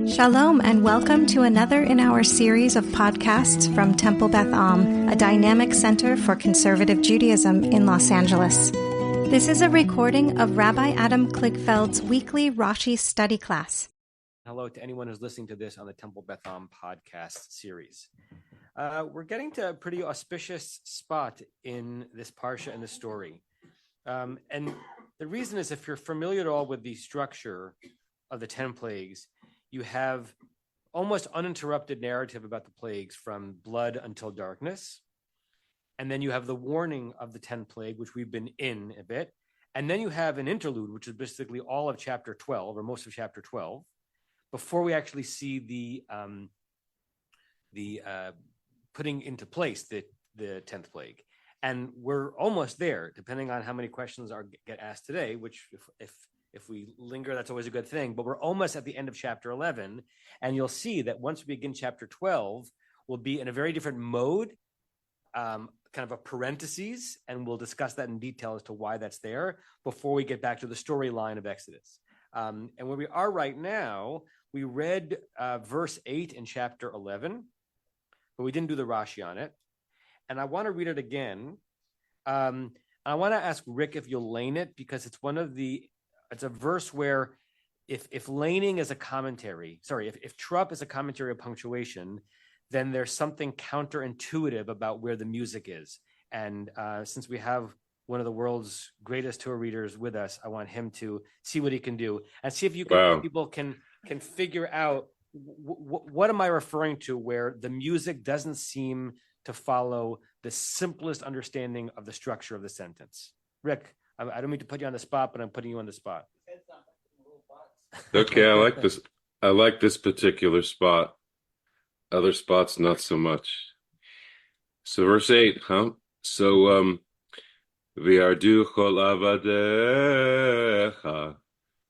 Shalom and welcome to another in our series of podcasts from Temple Beth Am, a dynamic center for conservative Judaism in Los Angeles. This is a recording of Rabbi Adam Kligfeld's weekly Rashi study class. Hello to anyone who's listening to this on the Temple Beth Am podcast series. We're getting to a pretty auspicious spot in this parsha and this story. And the reason is, if you're familiar at all with the structure of the 10 plagues, you have almost uninterrupted narrative about the plagues from blood until darkness. And then you have the warning of the 10th plague, which we've been in a bit. And then you have an interlude, which is basically all of chapter 12, or most of chapter 12, before we actually see the putting into place the 10th plague. And we're almost there, depending on how many questions get asked today, which if we linger, that's always a good thing. But we're almost at the end of chapter 11, and you'll see that once we begin chapter 12, we'll be in a very different mode, kind of a parentheses, and we'll discuss that in detail as to why that's there before we get back to the storyline of Exodus. And where we are right now, we read verse 8 in chapter 11, but we didn't do the Rashi on it. And I want to read it again. I want to ask Rick if you'll lane it, because it's it's a verse where if laning is a commentary, if Trupp is a commentary of punctuation, then there's something counterintuitive about where the music is. And since we have one of the world's greatest Torah readers with us, I want him to see what he can do and see if you can, if people can figure out what am I referring to, where the music doesn't seem to follow the simplest understanding of the structure of the sentence. Rick, I don't mean to put you on the spot, but I'm putting you on the spot. Okay, I like this. I like this particular spot. Other spots, not so much. So verse 8, huh? So, V'yardu chol avadecha.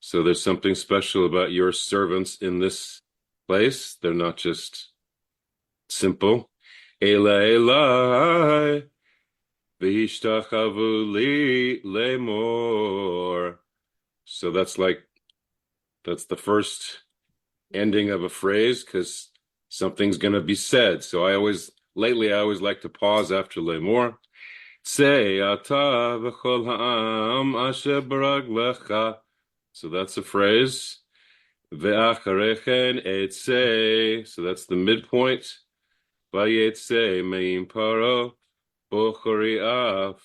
So there's something special about your servants in this place. They're not just simple. Elai v'yishtachavu li lemor. So that's the first ending of a phrase, because something's going to be said. So lately I always like to pause after lemor. Say ata v'chol ha'am asher baraglecha. So that's a phrase. Ve'acharechen etzei. So that's the midpoint. Vayetzei me'im paro bochori af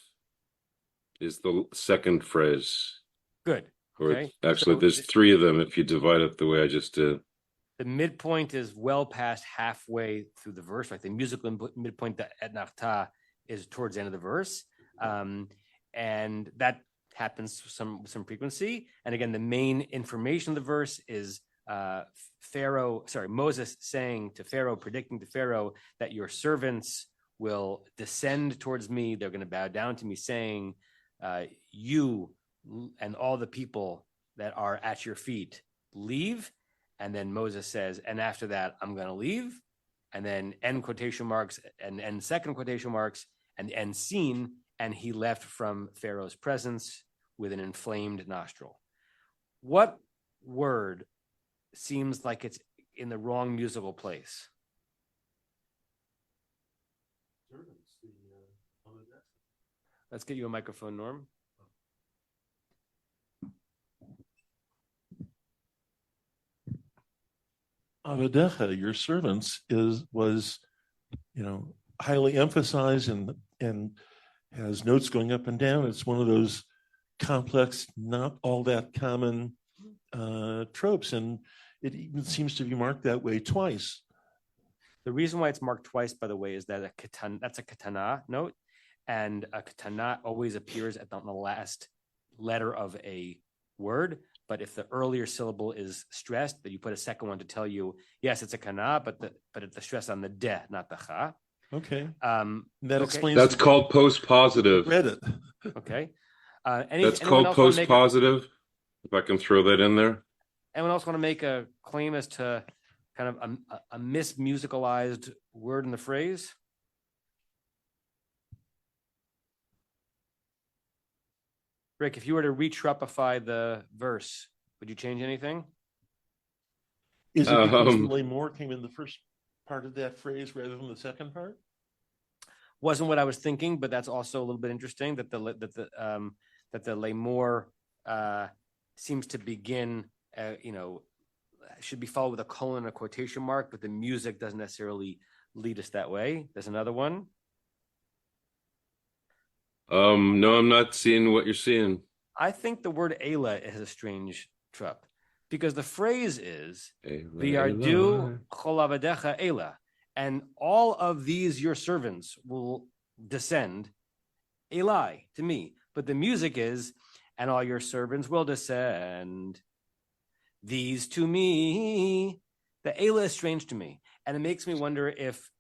is the second phrase. Good. Okay. Actually, there's three of them if you divide it the way I just did. The midpoint is well past halfway through the verse. Like the musical midpoint, the et nachta, is towards the end of the verse. And that happens some frequency. And again, the main information of the verse is Moses saying to Pharaoh, predicting to Pharaoh that your servants will descend towards me. They're going to bow down to me, saying, you and all the people that are at your feet leave. And then Moses says, and after that, I'm going to leave. And then end quotation marks and end second quotation marks and end scene. And he left from Pharaoh's presence with an inflamed nostril. What word seems like it's in the wrong musical place? Let's get you a microphone, Norm. Avadecha, your servants, was highly emphasized and has notes going up and down. It's one of those complex, not all that common tropes, and it even seems to be marked that way twice. The reason why it's marked twice, by the way, is that that's a katana note, and a katana always appears on the last letter of a word. But if the earlier syllable is stressed, then you put a second one to tell you, yes, it's a kana, but it's the stress on the de, not the cha. Okay. That explains. That's called post-positive. Read it. Okay. That's called post-positive. If I can throw that in there. Anyone else want to make a claim as to kind of a mismusicalized word in the phrase? Rick, if you were to re-Truppify the verse, would you change anything? Is it because Um, lemor came in the first part of that phrase rather than the second part? Wasn't what I was thinking, but that's also a little bit interesting that the lemor seems to begin, should be followed with a colon and a quotation mark, but the music doesn't necessarily lead us that way. There's another one. no, I'm not seeing what you're seeing. I think the word Ela is a strange trup because the phrase is V'yardu cholavadecha Ela, and all of these your servants will descend Eli to me. But the music is, and all your servants will descend these to me. The Ela is strange to me, and it makes me wonder if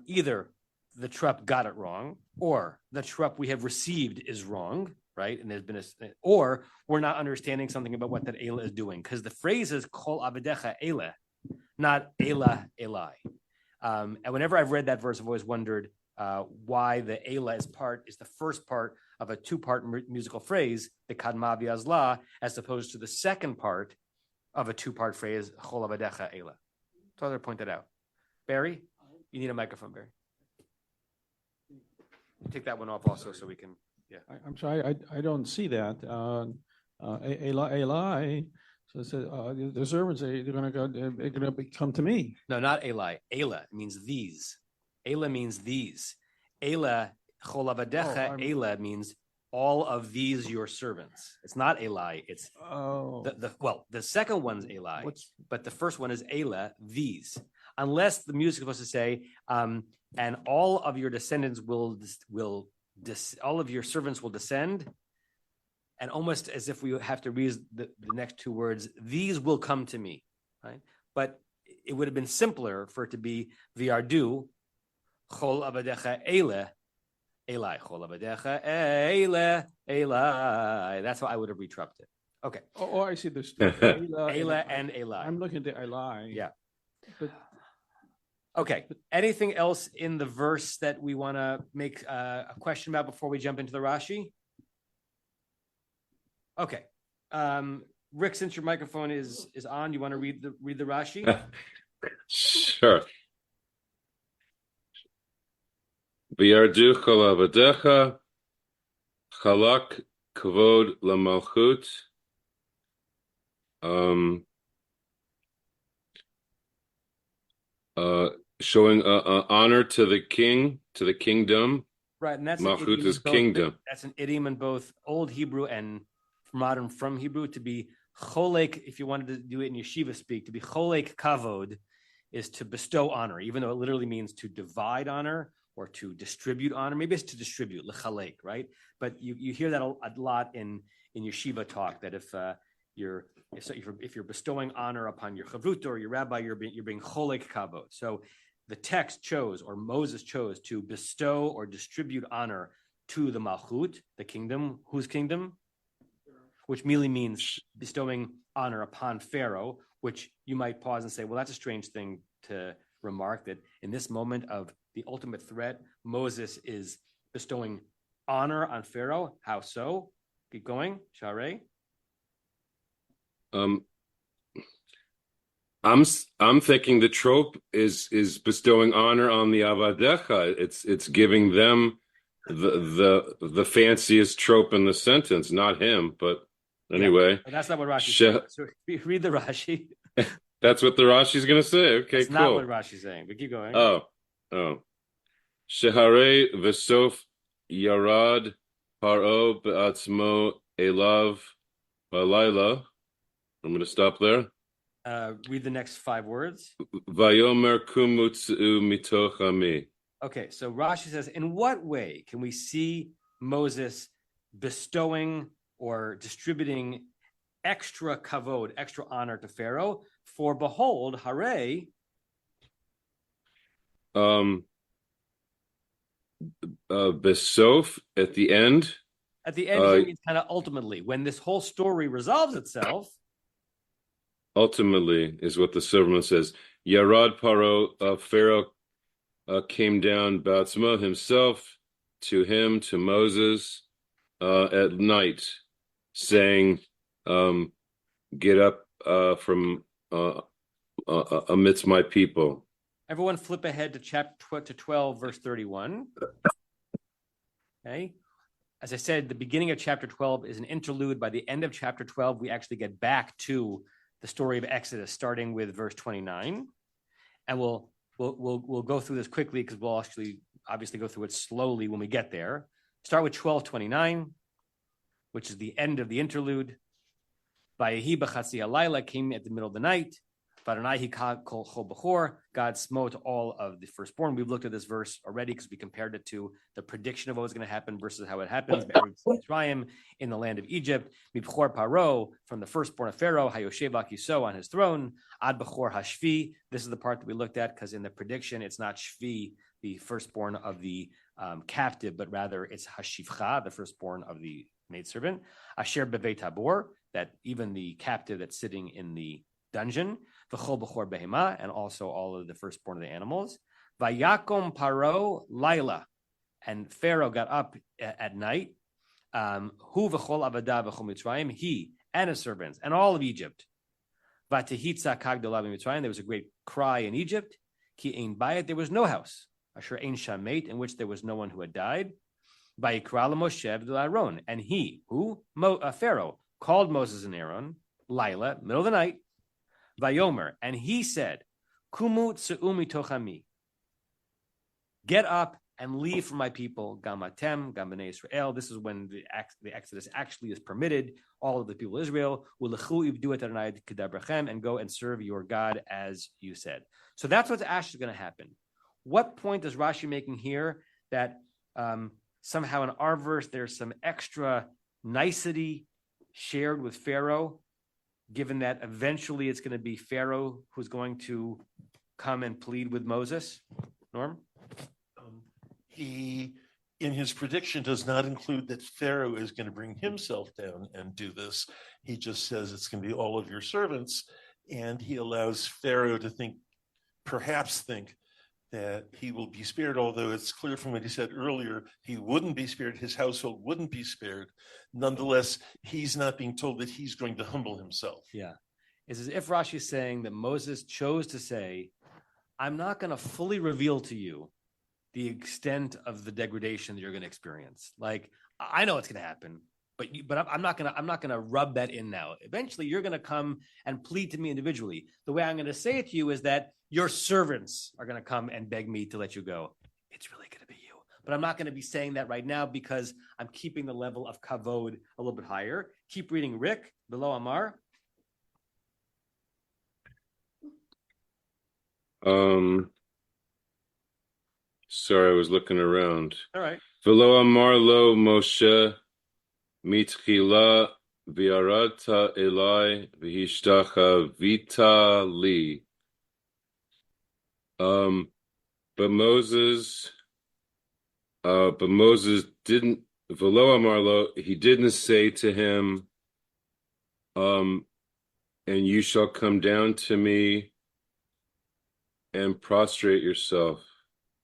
either the trup got it wrong, or the trup we have received is wrong, right? And there's been or we're not understanding something about what that Ela is doing, because the phrase is Kol Avedecha Ela, not Ela Eli. And whenever I've read that verse, I've always wondered why the Ela is the first part of a two-part musical phrase, the Kadma V'Azla, as opposed to the second part of a two-part phrase, Chol Avadecha Ela. So I point that out. Barry, you need a microphone, Barry. Take that one off also so we can, I'm sorry, I don't see that. Eli, so it says, the servants, they're going to come to me. No, not Eli. Ela means these. Ela means these. Ela, Chol Avadecha Ela means all of these your servants. It's not Eli. It's the second one's Eli, but the first one is Ela, these. Unless the music is supposed to say, and all of your descendants all of your servants will descend, and almost as if we have to read the next two words, these will come to me, right? But it would have been simpler for it to be V'yardu Chol Avadecha Eli, Chol Avadecha Eli. That's how I would have retruped it. Okay. Oh, I see this. Ela and Eli. I'm looking at Eli. Yeah. But okay. Anything else in the verse that we want to make a question about before we jump into the Rashi? Okay. Rick, since your microphone is on, you want to read the Rashi? Sure. V'yardu chol avadecha, chalak kavod lamalchut. Showing honor to the king, to the kingdom. Right, and that's Malchut is kingdom. That's an idiom in both Old Hebrew and modern from Hebrew. To be cholek, if you wanted to do it in yeshiva speak, to be cholek kavod is to bestow honor, even though it literally means to divide honor or to distribute honor. Maybe it's to distribute, lechalek, right? But you hear that a lot in yeshiva talk, that if you're bestowing honor upon your chavruta or your rabbi, you're being cholek kavod. So the text chose, or Moses chose, to bestow or distribute honor to the Malchut, the kingdom. Whose kingdom? Which merely means bestowing honor upon Pharaoh, which you might pause and say, well, that's a strange thing to remark, that in this moment of the ultimate threat, Moses is bestowing honor on Pharaoh. How so? Keep going, Sharei. I'm thinking the trope is bestowing honor on the avadecha. It's giving them the fanciest trope in the sentence, not him. But anyway, but that's not what Rashi says. So read the Rashi. That's what the Rashi's going to say. Okay, that's cool. Not what Rashi's saying. But keep going. Oh. Shehare v'sof yarad paro be'atzmo elav b'alayla. I'm going to stop there. Read the next 5 words. Vayomer kumutzu mitoch ami. Okay, so Rashi says, in what way can we see Moses bestowing or distributing extra kavod, extra honor to Pharaoh? For behold, hare. Besof at the end. At the end, here means kind of ultimately, when this whole story resolves itself. Ultimately is what the servant says. Yarad Paro, Pharaoh came down, Batzma himself, to Moses at night, saying, get up from amidst my people. Everyone flip ahead to chapter 12, verse 31. Okay. As I said, the beginning of chapter 12 is an interlude. By the end of chapter 12, we actually get back to the story of Exodus, starting with verse 29. And we'll go through this quickly because we'll actually obviously go through it slowly when we get there. Start with 12:29, which is the end of the interlude. Vayehi b'chatzi halayla came at the middle of the night. God smote all of the firstborn. We've looked at this verse already because we compared it to the prediction of what was going to happen versus how it happens. In the land of Egypt, Mibchor Paro, from the firstborn of Pharaoh, Hayoshev Akiso on his throne, Ad Bechor Hashvi. This is the part that we looked at because in the prediction, it's not Shvi, the firstborn of the captive, but rather it's Hashivcha, the firstborn of the maidservant. Asher Bevei Tabor, that even the captive that's sitting in the dungeon, v'chol b'chor behema, and also all of the firstborn of the animals. Vayakom paro laila, and Pharaoh got up at night. Hu v'chol avada v'chol mitzrayim, he and his servants and all of Egypt. Vatehitza kagdola b'mitzrayim, there was a great cry in Egypt. Ki ein bayit, there was no house. Asher ein shamet, in which there was no one who had died. Vayikra l'Moshe v'Aaron, and he, Pharaoh, called Moses and Aaron, Laila, middle of the night. Vayomer, and he said, Kumu tse'u mitochami, get up and leave from my people, Gamatem, Gam b'nei Israel. This is when the Exodus actually is permitted. All of the people of Israel, Ulechu ibdu et Adonai kedabrachem, and go and serve your God as you said. So that's what's actually going to happen. What point is Rashi making here that somehow in our verse there's some extra nicety shared with Pharaoh, given that eventually it's going to be Pharaoh who's going to come and plead with Moses? Norm? He, in his prediction, does not include that Pharaoh is going to bring himself down and do this. He just says it's going to be all of your servants, and he allows Pharaoh to perhaps think that he will be spared, although it's clear from what he said earlier, he wouldn't be spared, his household wouldn't be spared. Nonetheless, he's not being told that he's going to humble himself. Yeah. It's as if Rashi is saying that Moses chose to say, I'm not going to fully reveal to you the extent of the degradation that you're going to experience. Like, I know it's going to happen, but I'm not going to rub that in now. Eventually, you're going to come and plead to me individually. The way I'm going to say it to you is that your servants are going to come and beg me to let you go. It's really going to be you. But I'm not going to be saying that right now because I'm keeping the level of kavod a little bit higher. Keep reading, Rick, below Amar. Sorry, I was looking around. All right. Velo Amar lo Moshe mitchila v'arata elai v'hishtacha vita li. But Moses didn't, Velo Amar lo, he didn't say to him, and you shall come down to me and prostrate yourself.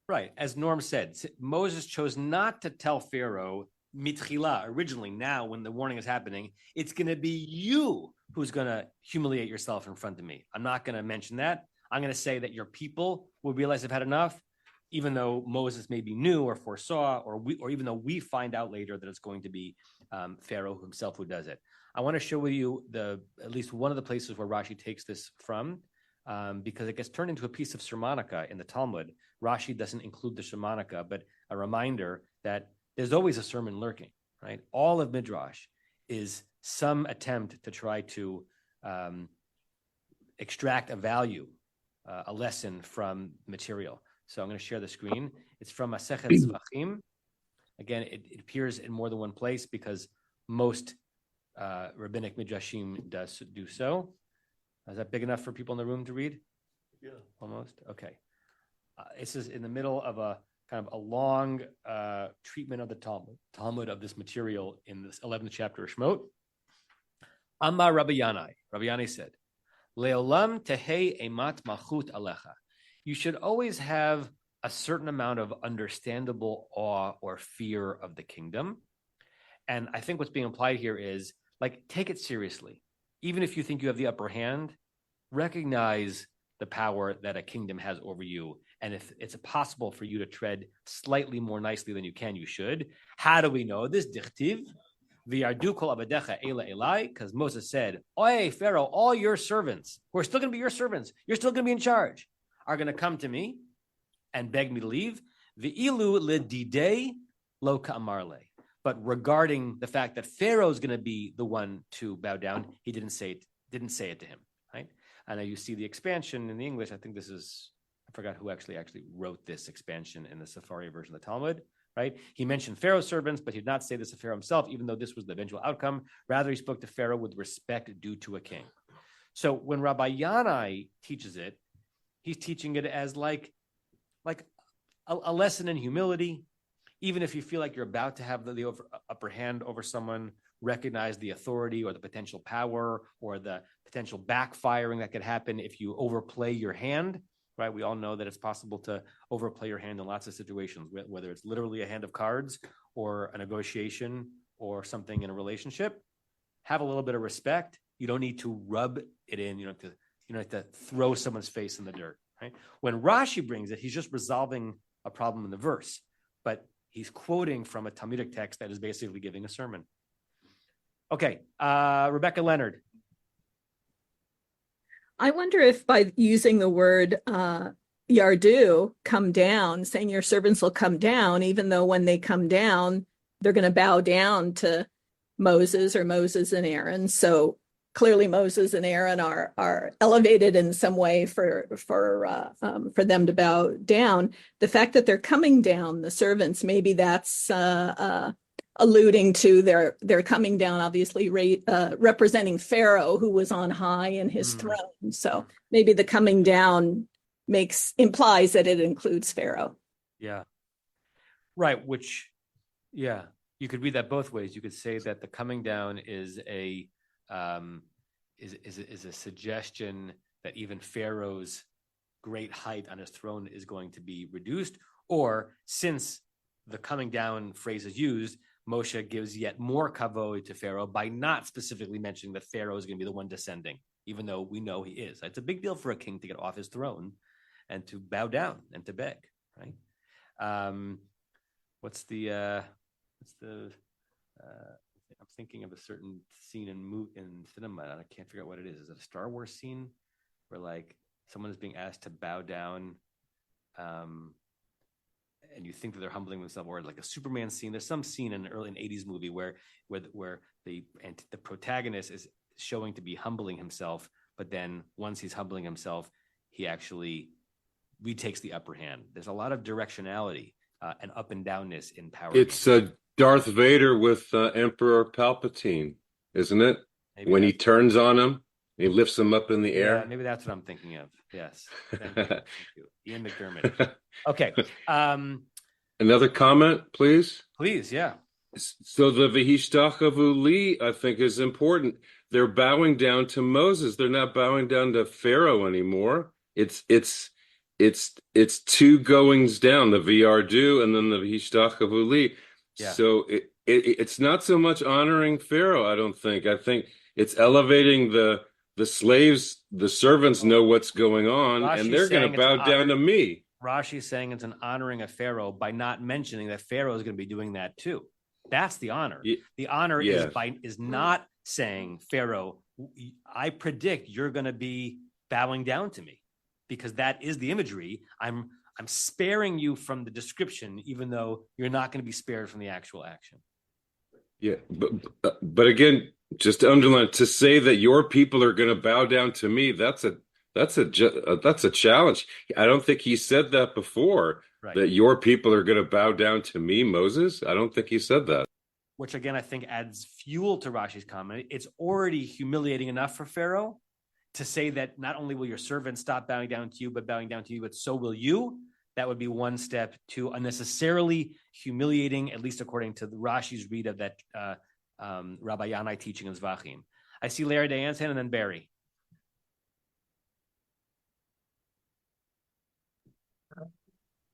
Right. As Norm said, Moses chose not to tell Pharaoh mitchila originally. Now, when the warning is happening, it's going to be you who's going to humiliate yourself in front of me. I'm not going to mention that. I'm going to say that your people will realize they've had enough, even though Moses maybe knew or foresaw, or even though we find out later that it's going to be Pharaoh himself who does it. I want to show you at least one of the places where Rashi takes this from, because it gets turned into a piece of sermonica in the Talmud. Rashi doesn't include the sermonica, but a reminder that there's always a sermon lurking, right? All of Midrash is some attempt to try to extract a value, a lesson from material. So I'm going to share the screen. It's from Masechet Zvachim. Again, it appears in more than one place because most rabbinic midrashim do so. Is that big enough for people in the room to read? Yeah. Almost? Okay. This is in the middle of a kind of a long treatment of the Talmud of this material in this 11th chapter of Shemot. Amar Rabbi Yanai. Rabbi Yanai said, Leolam tehei emat malchut alecha. You should always have a certain amount of understandable awe or fear of the kingdom. And I think what's being implied here is, like, take it seriously. Even if you think you have the upper hand, recognize the power that a kingdom has over you. And if it's possible for you to tread slightly more nicely than you can, you should. How do we know this? Dichtiv, v'yardu kol abadecha ela elai, because Moses said, "Oy, Pharaoh, all your servants, who are still going to be your servants, you're still going to be in charge, are going to come to me and beg me to leave. V'ilu lididei lo ka'amarle." But regarding the fact that Pharaoh is going to be the one to bow down, he didn't say it to him, right? And you see the expansion in the English. I think this is, I forgot who actually wrote this expansion in the Safari version of the Talmud, right? He mentioned Pharaoh's servants, but he did not say this to Pharaoh himself, even though this was the eventual outcome. Rather, he spoke to Pharaoh with respect due to a king. So when Rabbi Yanai teaches it, he's teaching it as like a lesson in humility. Even if you feel like you're about to have the upper hand over someone, recognize the authority or the potential power or the potential backfiring that could happen if you overplay your hand, right? We all know that it's possible to overplay your hand in lots of situations, whether it's literally a hand of cards or a negotiation or something in a relationship. Have a little bit of respect. You don't need to rub it in. You don't have to throw someone's face in the dirt, right? When Rashi brings it, he's just resolving a problem in the verse, but he's quoting from a Talmudic text that is basically giving a sermon. Okay, Rebecca Leonard. I wonder if by using the word yardu, come down, saying your servants will come down, even though when they come down, they're going to bow down to Moses or Moses and Aaron. So clearly Moses and Aaron are elevated in some way for them to bow down. The fact that they're coming down, the servants, maybe that's alluding to their coming down, obviously representing Pharaoh, who was on high in his throne. So maybe the coming down implies that it includes Pharaoh. Yeah, right. Which, yeah, you could read that both ways. You could say that the coming down is a suggestion that even Pharaoh's great height on his throne is going to be reduced, or since the coming down phrase is used, Moshe gives yet more kavod to Pharaoh by not specifically mentioning that Pharaoh is going to be the one descending, even though we know he is. It's a big deal for a king to get off his throne and to bow down and to beg, right? I'm thinking of a certain scene in cinema, and I can't figure out what it is. Is it a Star Wars scene where like someone is being asked to bow down, and you think that they're humbling themselves, or like a Superman scene? There's some scene in an early 80s movie where the protagonist is showing to be humbling himself, but then once he's humbling himself, he actually retakes the upper hand. There's a lot of directionality and up and downness in power. It's Darth Vader with Emperor Palpatine, isn't it? Maybe when he turns on him, he lifts him up in the air. Yeah, maybe that's what I'm thinking of. Yes. Thank you. Ian McDermott. Okay. Another comment, please? Please, yeah. So the V'hishtachavu li, I think, is important. They're bowing down to Moses. They're not bowing down to Pharaoh anymore. It's two goings down, the V'yardu and then the V'hishtachavu li. Yeah. So it's not so much honoring Pharaoh, I don't think. I think it's elevating the slaves. The servants know what's going on, and they're going to bow down to me. Rashi's saying it's an honoring of Pharaoh by not mentioning that Pharaoh is going to be doing that too. That's the honor. The honor is not saying, Pharaoh, I predict you're going to be bowing down to me, because that is the imagery. I'm sparing you from the description, even though you're not going to be spared from the actual action. Yeah, but again, just to underline, to say that your people are going to bow down to me, that's a challenge. I don't think he said that before. Right. That your people are going to bow down to me, Moses. I don't think he said that. Which again, I think adds fuel to Rashi's comment. It's already humiliating enough for Pharaoh to say that not only will your servants stop bowing down to you, but so will you. That would be one step to unnecessarily humiliating, at least according to Rashi's read of that Rabbi Yanai teaching in Zvachim. I see Larry Diane's hand and then Barry.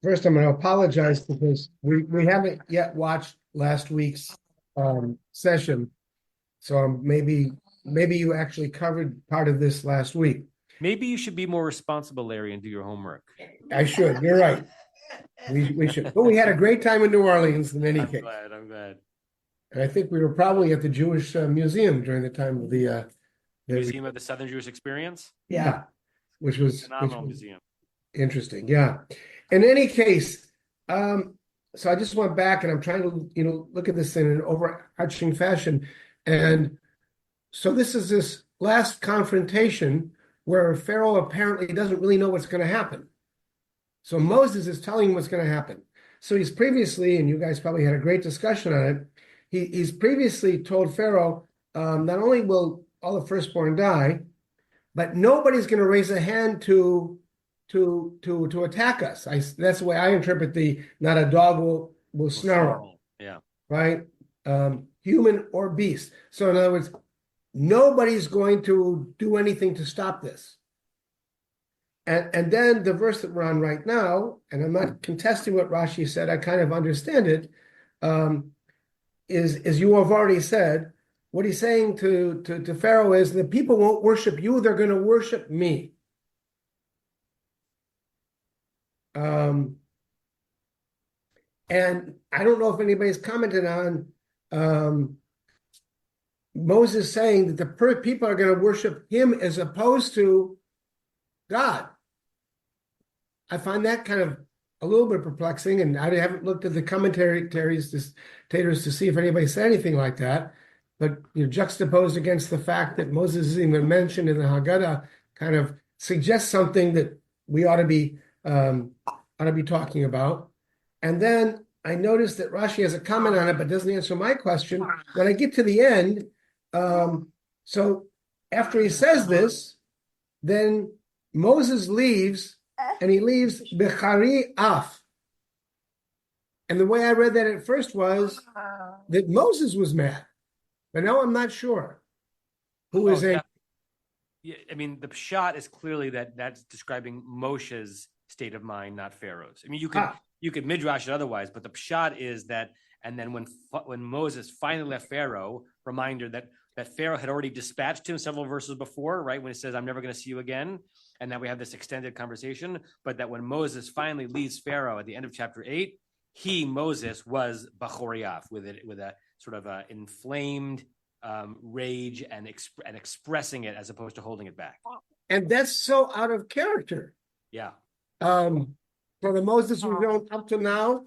First, I'm going to apologize because we haven't yet watched last week's session. So maybe you actually covered part of this last week. Maybe you should be more responsible, Larry, and do your homework. I should. You're right. We should. But we had a great time in New Orleans in any I'm case. glad. I'm glad. And I think we were probably at the Jewish Museum during the time of the Museum of the Southern Jewish Experience. yeah, which was Phenomenal museum. interesting. Yeah. In any case, so I just went back and I'm trying to, look at this in an overarching fashion. And so this last confrontation where Pharaoh apparently doesn't really know what's going to happen. So Moses is telling him what's going to happen. So he's previously, and you guys probably had a great discussion on it, he's previously told Pharaoh, not only will all the firstborn die, but nobody's going to raise a hand to attack us. That's the way I interpret not a dog will snarl. Yeah. Right? Human or beast. So in other words, nobody's going to do anything to stop this. And then the verse that we're on right now, and I'm not contesting what Rashi said, I kind of understand it, is as you have already said, what he's saying to Pharaoh is the people won't worship you, they're going to worship me. And I don't know if anybody's commented on Moses saying that the people are going to worship him as opposed to God. I find that kind of a little bit perplexing, and I haven't looked at the commentaries to see if anybody said anything like that. But juxtaposed against the fact that Moses is even mentioned in the Haggadah, kind of suggests something that we ought to be talking about. And then I noticed that Rashi has a comment on it, but doesn't answer my question. When I get to the end, so after he says this, then Moses leaves, and he leaves Bechari Af. And the way I read that at first was that Moses was mad. But now I'm not sure who is angry. Yeah, I mean, the pshat is clearly that's describing Moshe's state of mind, not Pharaoh's. I mean, you could midrash it otherwise, but the pshat is that, and then when Moses finally left Pharaoh, reminder that Pharaoh had already dispatched him several verses before, right? When he says, I'm never going to see you again. And now we have this extended conversation. But that when Moses finally leaves Pharaoh at the end of chapter 8, Moses, was Bachoriaf with a sort of inflamed rage and expressing it as opposed to holding it back. And that's so out of character. Yeah. For the Moses we've known up to now,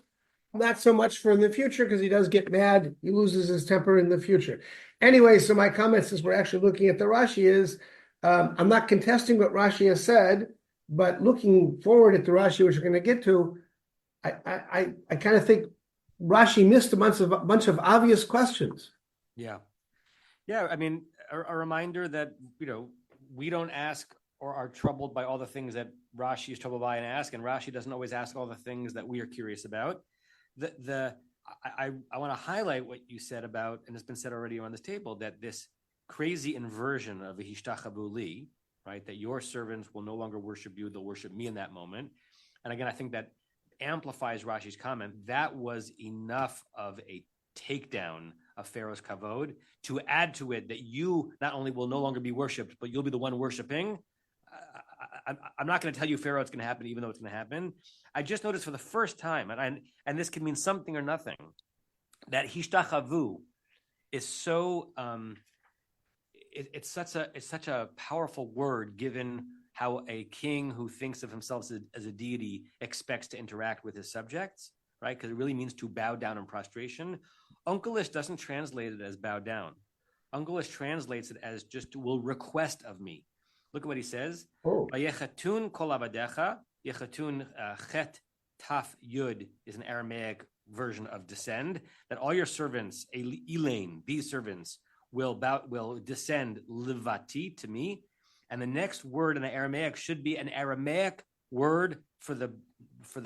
not so much for in the future, because he does get mad. He loses his temper in the future. Anyway, so my comment, since we're actually looking at the Rashi, is I'm not contesting what Rashi has said, but looking forward at the Rashi, which we're going to get to, I kind of think Rashi missed a bunch of obvious questions. Yeah. Yeah. I mean, a reminder that, we don't ask or are troubled by all the things that Rashi is troubled by and ask, and Rashi doesn't always ask all the things that we are curious about. I want to highlight what you said about, and it's been said already on this table, that this crazy inversion of the Hishtachavu li, right? That your servants will no longer worship you, they'll worship me in that moment. And again, I think that amplifies Rashi's comment. That was enough of a takedown of Pharaoh's kavod to add to it that you not only will no longer be worshipped, but you'll be the one worshiping. I'm not going to tell you Pharaoh it's going to happen, even though it's going to happen. I just noticed for the first time, and this can mean something or nothing, that hishtachavu is so it's such a powerful word, given how a king who thinks of himself as a deity expects to interact with his subjects, right? Because it really means to bow down in prostration. Uncleish doesn't translate it as bow down. Uncleish translates it as just will request of me. Look at what he says. Yechatun kol avadecha. Yechatun chet taf yud is an Aramaic version of descend. That all your servants, Elaine, these servants will descend livati to me. And the next word in the Aramaic should be an Aramaic word for the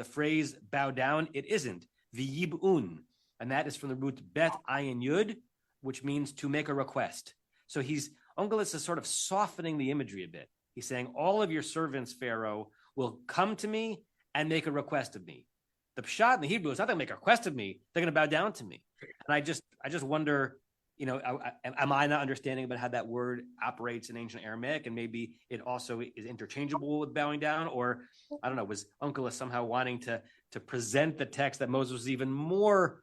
phrase bow down. It isn't. V'yib'un. And that is from the root bet ayin yud, which means to make a request. So Ungelis is sort of softening the imagery a bit. He's saying all of your servants, Pharaoh, will come to me and make a request of me. The pshat in the Hebrew is not going to make a request of me; they're going to bow down to me. And I just wonder, am I not understanding about how that word operates in ancient Aramaic, and maybe it also is interchangeable with bowing down? Or I don't know, was Onkelos somehow wanting to present the text that Moses was even more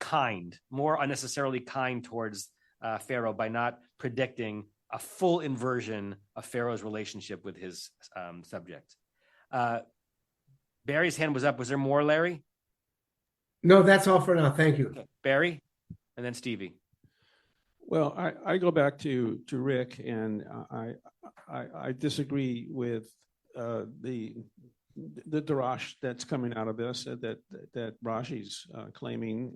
kind, more unnecessarily kind towards Pharaoh by not predicting a full inversion of Pharaoh's relationship with his subjects? Barry's hand was up. Was there more, Larry? No, that's all for now. Thank you. Okay. Barry, and then Stevie. Well, I go back to Rick, and I disagree with the darash that's coming out of this that Rashi's claiming.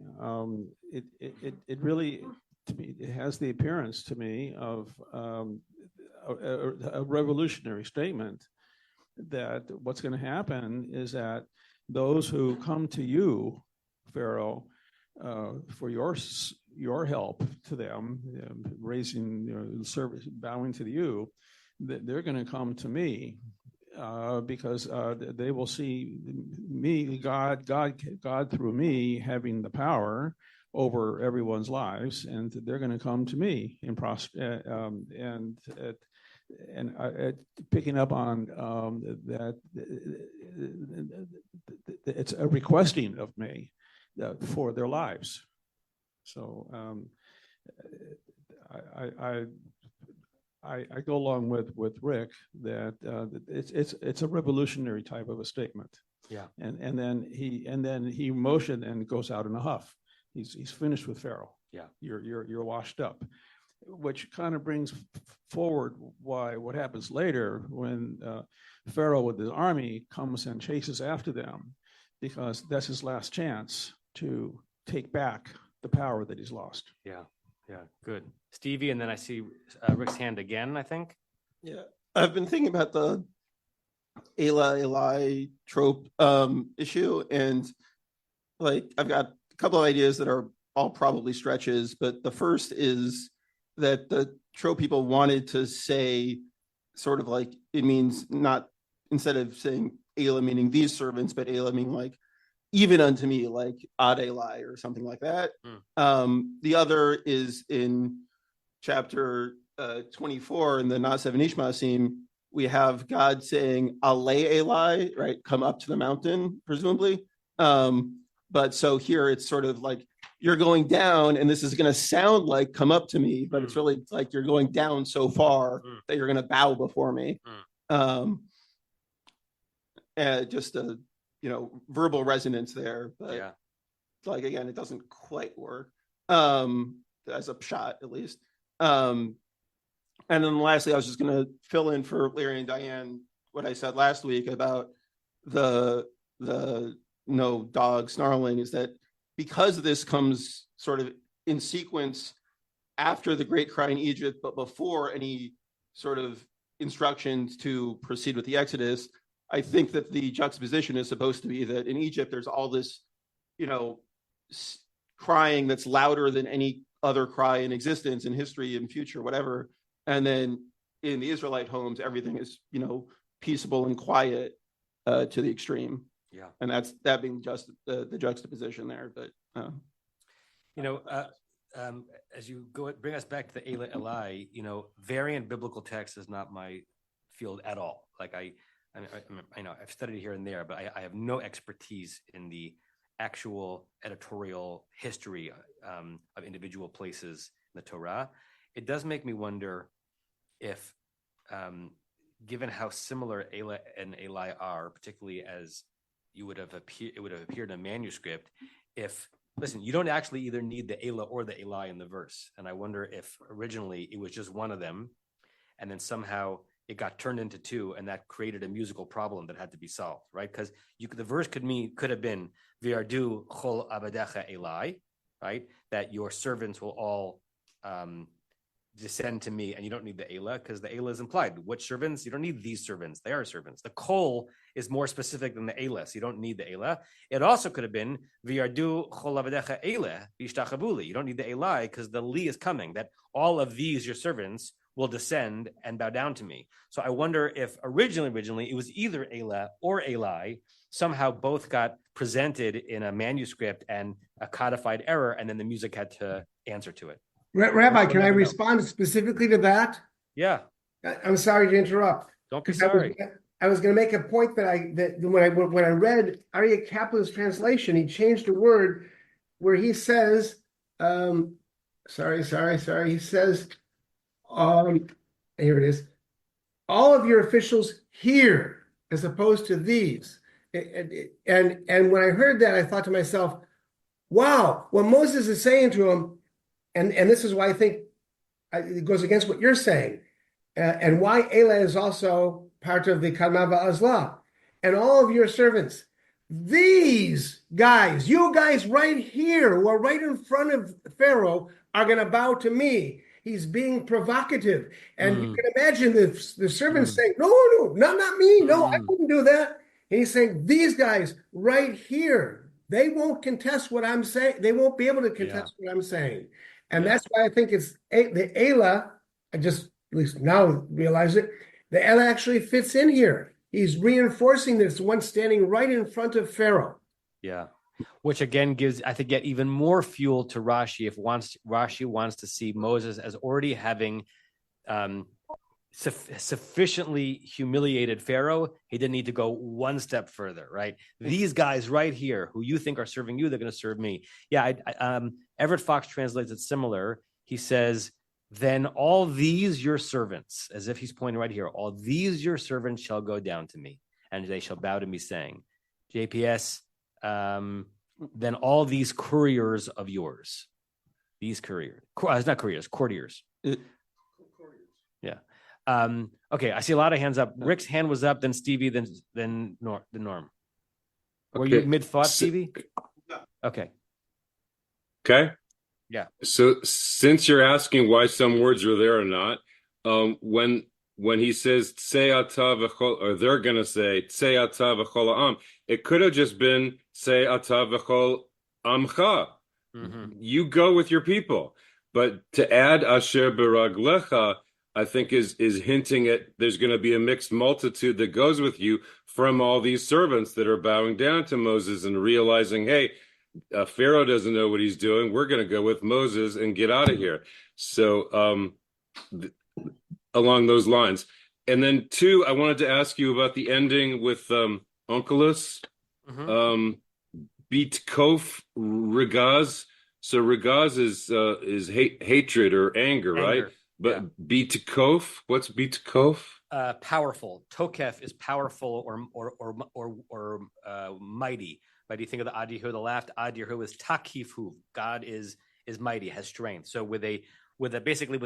It really, to me, it has the appearance to me of a revolutionary statement that what's going to happen is that those who come to you, Pharaoh, for your help to them, raising service, bowing to you, they're going to come to me because they will see me, God through me, having the power over everyone's lives, and they're going to come to me in picking up on that it's a requesting of me for their lives. So I go along with Rick that it's a revolutionary type of a statement. Yeah. And then he motioned and goes out in a huff. He's finished with Pharaoh. Yeah. You're washed up, which kind of brings forward what happens later when Pharaoh with his army comes and chases after them, because that's his last chance to take back the power that he's lost. Yeah, good. Stevie, and then I see Rick's hand again, I think. Yeah, I've been thinking about the Eli trope issue, and I've got a couple of ideas that are all probably stretches, but the first is that the trope people wanted to say sort of it means not, instead of saying Elah meaning these servants, but Elah meaning even unto me, ad Eli or something like that. The other is in chapter 24 in the Not Seven Ishmaelim, we have God saying Alei Eli, right? Come up to the mountain, presumably. But so here it's sort of you're going down, and this is going to sound like come up to me, but it's really you're going down so far that you're going to bow before me. Just a verbal resonance there, but yeah. Again, it doesn't quite work as a shot, at least. And then lastly, I was just going to fill in for Larry and Diane what I said last week about the no dog snarling, is that because this comes sort of in sequence after the great cry in Egypt, but before any sort of instructions to proceed with the Exodus, I think that the juxtaposition is supposed to be that in Egypt, there's all this, crying that's louder than any other cry in existence, in history, in future, whatever. And then in the Israelite homes, everything is, peaceable and quiet to the extreme. Yeah. And that being just the juxtaposition there. But, as you bring us back to the Elah Eli, variant biblical text is not my field at all. I know I've studied here and there, but I have no expertise in the actual editorial history of individual places in the Torah. It does make me wonder if, given how similar Elah and Eli are, particularly as it would have appeared in a manuscript, listen, you don't actually either need the Elah or the Eli in the verse. And I wonder if originally it was just one of them, and then somehow it got turned into two, and that created a musical problem that had to be solved, right? Because the verse could have been V'yardu chol abadecha Eli, right? That your servants will all descend to me, and you don't need the Elah, because the Elah is implied. Which servants? You don't need these servants. They are servants. The kol is more specific than the Elah, so you don't need the Elah. It also could have been V'yardu chol abadecha Elah v'yishtachabuli. You don't need the Eli, because the Li is coming, that all of these, your servants, will descend and bow down to me. So I wonder if originally it was either Elah or Eli. Somehow both got presented in a manuscript and a codified error, and then the music had to answer to it. Rabbi, We'll can I never know. respond specifically to that? Yeah, I'm sorry to interrupt. don't be 'Cause sorry. I was going to make a point that when I read Aryeh Kaplan's translation, he changed a word where he says, sorry. He says, here it is, all of your officials here, as opposed to these. And when I heard that, I thought to myself, wow, what Moses is saying to him, and this is why I think it goes against what you're saying, and why Elah is also part of the Kalma Va'azla, and all of your servants, these guys, you guys right here who are right in front of Pharaoh are going to bow to me. He's being provocative. And you can imagine the servants saying, no, not me. No, I wouldn't do that. And he's saying, these guys right here, they won't contest what I'm saying. They won't be able to contest what I'm saying. And that's why I think it's the Elah, I just at least now realize it, the Elah actually fits in here. He's reinforcing this one standing right in front of Pharaoh. Yeah. Which again gives, I think, yet even more fuel to Rashi if Rashi wants to see Moses as already having sufficiently humiliated Pharaoh. He didn't need to go one step further, right? These guys right here who you think are serving you, they're going to serve me. Yeah, Everett Fox translates it similar. He says, then all these your servants, as if he's pointing right here, all these your servants shall go down to me, and they shall bow to me, saying, JPS, then all these couriers of yours, courtiers. Yeah. Okay, I see a lot of hands up. Rick's hand was up, then Stevie, then Norm. Were you mid-thought, Stevie? Okay. Okay. Yeah. So since you're asking why some words are there or not, when he says Tsei ata v'chol, or they're gonna say Tsei ata v'chol ha'am, it could have just been Tsei ata v'chol amcha. You go with your people. But to add Asher beraglecha, I think is hinting at there's going to be a mixed multitude that goes with you from all these servants that are bowing down to Moses and realizing, hey, Pharaoh doesn't know what he's doing. We're going to go with Moses and get out of here. So along those lines. And then two, I wanted to ask you about the ending with Onkelos, Beat Kof Regaz. So Regaz is hatred or anger, right? But Beat Kof, what's Beat Kof? Powerful. Tokef is powerful or mighty. But you think of the Ad-Yehu, the last Ad-Yehu is Takifu. God is mighty, has strength. So with a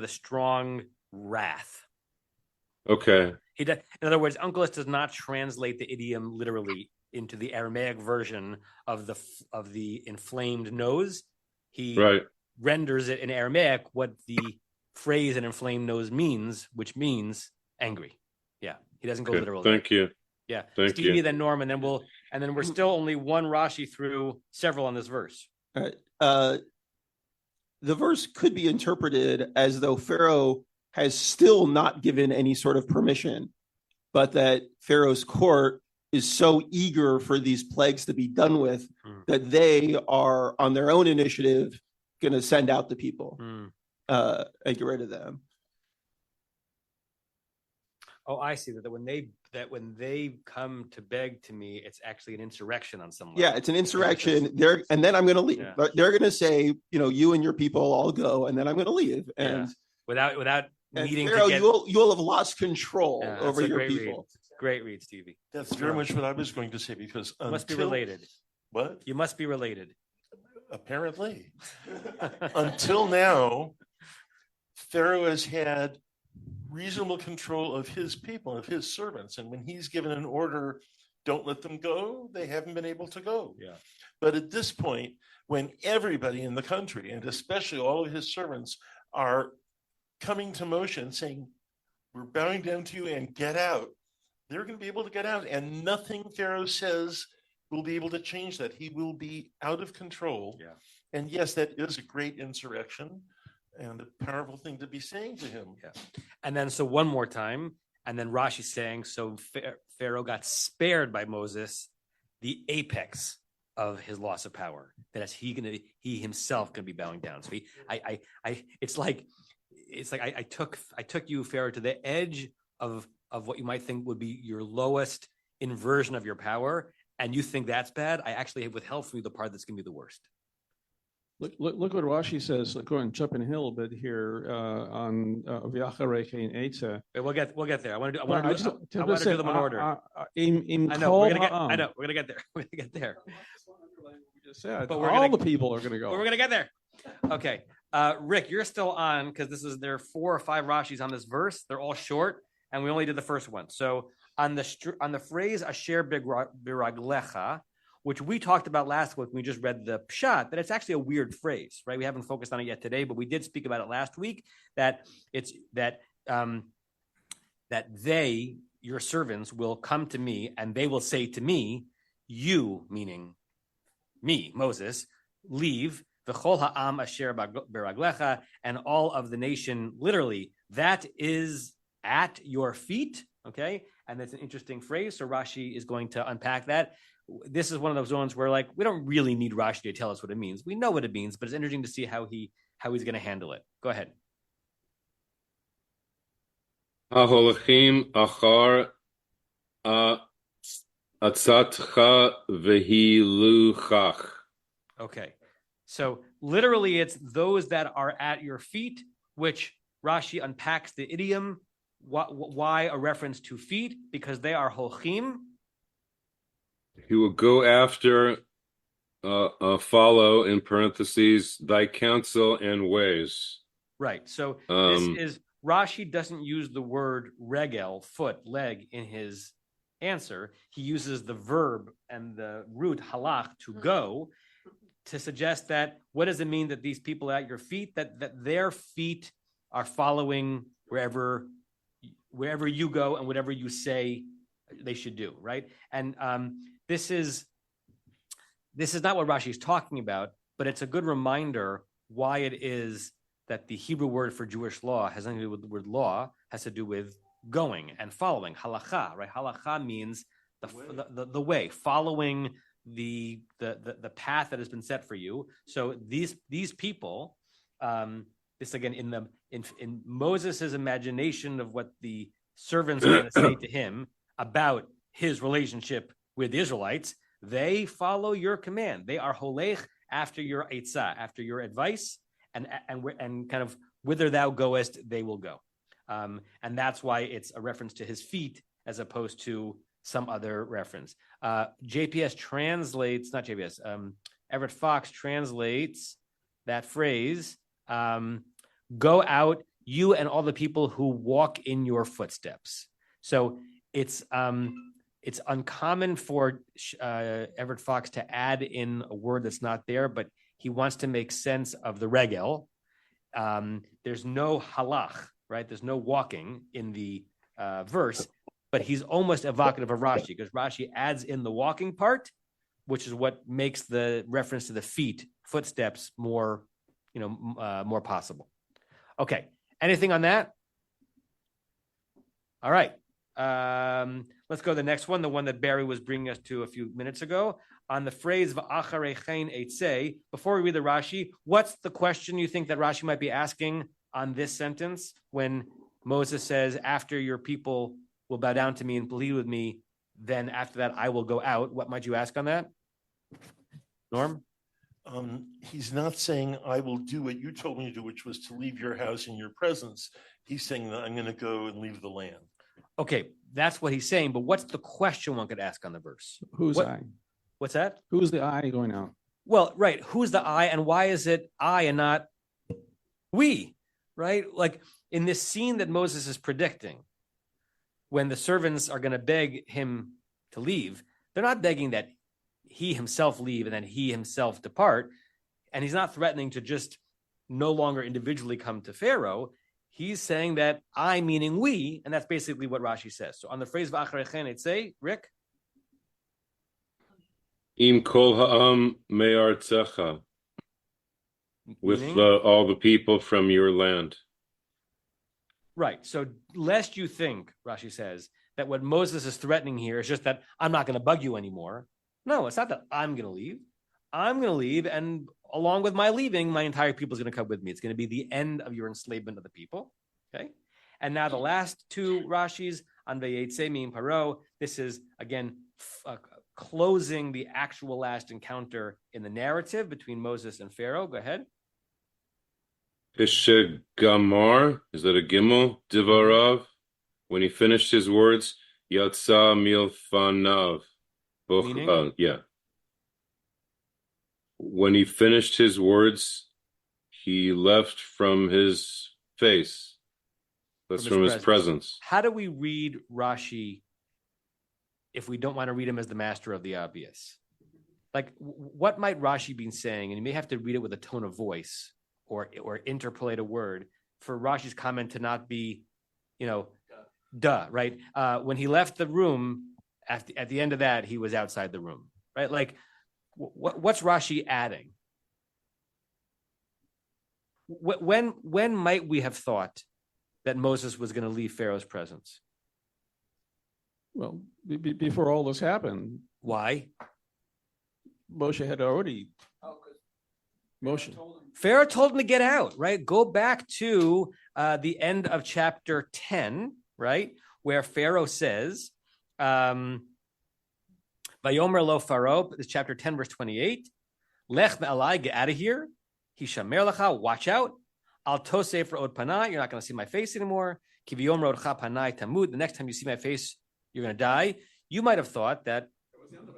strong wrath. Okay. He does, in other words, Onkelos does not translate the idiom literally into the Aramaic version of the inflamed nose. He renders it in Aramaic what the phrase an inflamed nose means, which means angry. Yeah, he doesn't go literal. Thank you. Yeah, Thank Stevie, you. then Norm, and then we're still only one Rashi through several on this verse. All right. The verse could be interpreted as though Pharaoh has still not given any sort of permission, but that Pharaoh's court is so eager for these plagues to be done with that they are on their own initiative going to send out the people and get rid of them. Oh, I see that when they come to beg to me, it's actually an insurrection on some level. Yeah, it's an insurrection. And then I'm going to leave. Yeah. They're going to say, you and your people all go, and then I'm going to leave. And without needing Pharaoh, to get, you'll have lost control over your people. Great read, Stevie. That's very much what I was going to say, because you must be related. What? You must be related. Apparently. Until now, Pharaoh has had reasonable control of his people, of his servants. And when he's given an order, don't let them go, they haven't been able to go. Yeah. But at this point, when everybody in the country, and especially all of his servants, are coming to Moshe and saying, we're bowing down to you and get out, they're going to be able to get out. And nothing Pharaoh says will be able to change that. He will be out of control. Yeah. And yes, that is a great insurrection. and a powerful thing to be saying to him. Yeah. And then, so one more time, and then Rashi's saying, so Pharaoh got spared by Moses, the apex of his loss of power. That is, he himself going to be bowing down. So it's like I took you, Pharaoh, to the edge of what you might think would be your lowest inversion of your power, and you think that's bad. I actually have withheld from you the part that's going to be the worst. Look what Rashi says. Go and jump in hill a bit here on V'acharei Kein Eitzah. We'll get there. I want to do them in order. I know we're gonna get there. We're gonna get there. We just said, but all the people are going to go. But we're gonna get there. Okay, Rick, you're still on because there are 4 or 5 Rashis on this verse. They're all short, and we only did the first one. So on the phrase Asher Biraglecha, which we talked about last week when we just read the pshat, that it's actually a weird phrase, right? We haven't focused on it yet today, but we did speak about it last week, that it's that they, your servants, will come to me and they will say to me, you, meaning me, Moses, leave v'chol ha'am asher beraglecha, and all of the nation, literally, that is at your feet, okay? And that's an interesting phrase, so Rashi is going to unpack that. This is one of those ones where, like, we don't really need Rashi to tell us what it means. We know what it means, but it's interesting to see how he's going to handle it. Go ahead. Aholachim achar atzatcha vehiluchach. Okay, so literally, it's those that are at your feet, which Rashi unpacks the idiom. Why a reference to feet? Because they are holchim. He will go after, follow in parentheses, thy counsel and ways. Right. So this is, Rashi doesn't use the word regel, foot, leg, in his answer. He uses the verb and the root halach, to go, to suggest that what does it mean that these people are at your feet? That their feet are following wherever you go and whatever you say they should do, right? And this is not what Rashi is talking about, but it's a good reminder why it is that the Hebrew word for Jewish law has nothing to do with the word law, has to do with going and following, halacha, right? Halacha means the way, following the path that has been set for you. So these people, this again in Moses' imagination of what the servants are going to say to him about his relationship with the Israelites, they follow your command. They are holech after your eitzah, after your advice, and kind of whither thou goest, they will go. And that's why it's a reference to his feet as opposed to some other reference. JPS translates, not JPS, Everett Fox translates that phrase, go out, you and all the people who walk in your footsteps. So it's uncommon for Everett Fox to add in a word that's not there, but he wants to make sense of the regel. There's no halach, right? There's no walking in the verse, but he's almost evocative of Rashi, because Rashi adds in the walking part, which is what makes the reference to the feet, footsteps, more possible. Okay, anything on that? All right. Let's go to the next one, the one that Barry was bringing us to a few minutes ago. On the phrase v'acharei chein eitzei, before we read the Rashi, what's the question you think that Rashi might be asking on this sentence when Moses says, after your people will bow down to me and plead with me, then after that I will go out? What might you ask on that? Norm? He's not saying I will do what you told me to do, which was to leave your house in your presence. He's saying that I'm going to go and leave the land. Okay, that's what he's saying, but what's the question one could ask on the verse? Who's I? What's that? Who's the I going out? Well, right. Who's the I, and why is it I and not we? Right? Like in this scene that Moses is predicting, when the servants are going to beg him to leave, they're not begging that he himself leave and then he himself depart. And he's not threatening to just no longer individually come to Pharaoh. He's saying that I, meaning we, and that's basically what Rashi says. So on the phrase v'acharei chein eitzei, Rick? Im kol ha'am me'artzecha. with Meaning? all the people from your land. Right. So lest you think, Rashi says, that what Moses is threatening here is just that I'm not going to bug you anymore. No, it's not that I'm going to leave. I'm going to leave, and along with my leaving, my entire people is going to come with me. It's going to be the end of your enslavement of the people. Okay. And now the last two Rashis, on Vayetze Min Paro, this is, again, closing the actual last encounter in the narrative between Moses and Pharaoh. Go ahead. Pishegamar, is that a gimel? Divarav, when he finished his words, Yatsa milfanav. Meaning? Yeah. When he finished his words, he left from his face. That's from his presence. How do we read Rashi if we don't want to read him as the master of the obvious? Like, what might Rashi be saying? And you may have to read it with a tone of voice or interpolate a word for Rashi's comment to not be, duh, right? When he left the room, at the end of that, he was outside the room, right? Like, what's Rashi adding? When might we have thought that Moses was going to leave Pharaoh's presence? Well, before all this happened, Why? Moshe had already. Pharaoh told him to get out, right? Go back to the end of chapter 10, right? Where Pharaoh says, Vayomer lo Pharaoh, this is chapter 10, verse 28. Lech me'alai, get out of here. Hishamer lecha, watch out. Al tosef ra'od panai, you're not going to see my face anymore. Kiviyom rodcha panai tamud, the next time you see my face, you're going to die. You might have thought that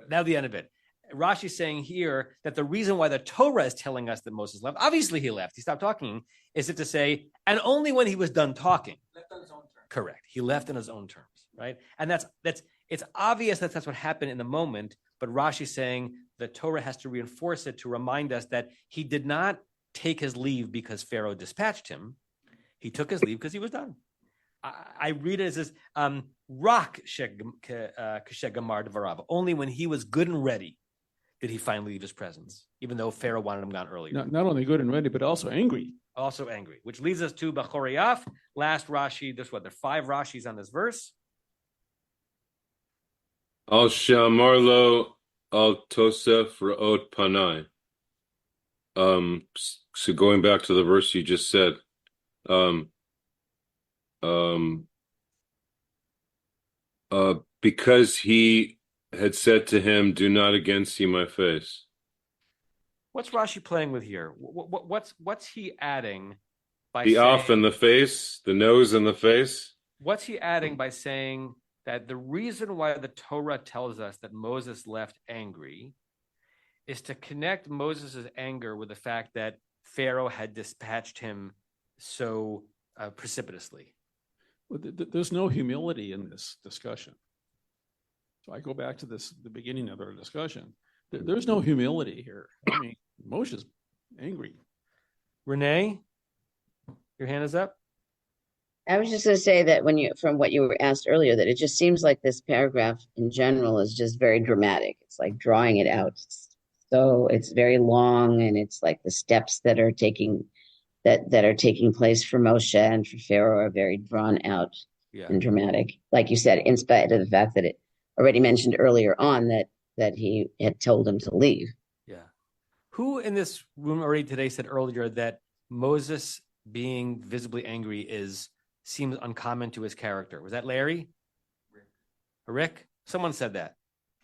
now the end of it. Rashi's saying here that the reason why the Torah is telling us that Moses left, obviously he left, he stopped talking, is it to say, and only when he was done talking. Left on his own terms. Correct. He left on his own terms, right? And it's obvious that that's what happened in the moment, but Rashi's saying the Torah has to reinforce it to remind us that he did not take his leave because Pharaoh dispatched him. He took his leave because he was done. I read it as this, rak shegamar dvarav. Only when he was good and ready did he finally leave his presence, even though Pharaoh wanted him gone earlier. Not only good and ready, but also angry. Also angry, which leads us to Bachoriyaf, last Rashi. There are 5 Rashis on this verse. Al shamarlo al tosef ra'ot panai. So going back to the verse you just said, because he had said to him, "Do not again see my face." What's Rashi playing with here? What's he adding by the saying, off in the face, the nose in the face? What's he adding by saying that the reason why the Torah tells us that Moses left angry is to connect Moses' anger with the fact that Pharaoh had dispatched him so precipitously? Well, there's no humility in this discussion. So I go back to the beginning of our discussion. There's no humility here. I mean, Moshe's angry. Renee, your hand is up. I was just going to say that from what you were asked earlier, that it just seems like this paragraph in general is just very dramatic. It's like drawing it out. So it's very long, and it's like the steps that are taking place for Moshe and for Pharaoh are very drawn out and dramatic. Like you said, in spite of the fact that it already mentioned earlier on that he had told him to leave. Yeah. Who in this room already today said earlier that Moses being visibly angry seems uncommon to his character? Was that Larry? Rick? Someone said that,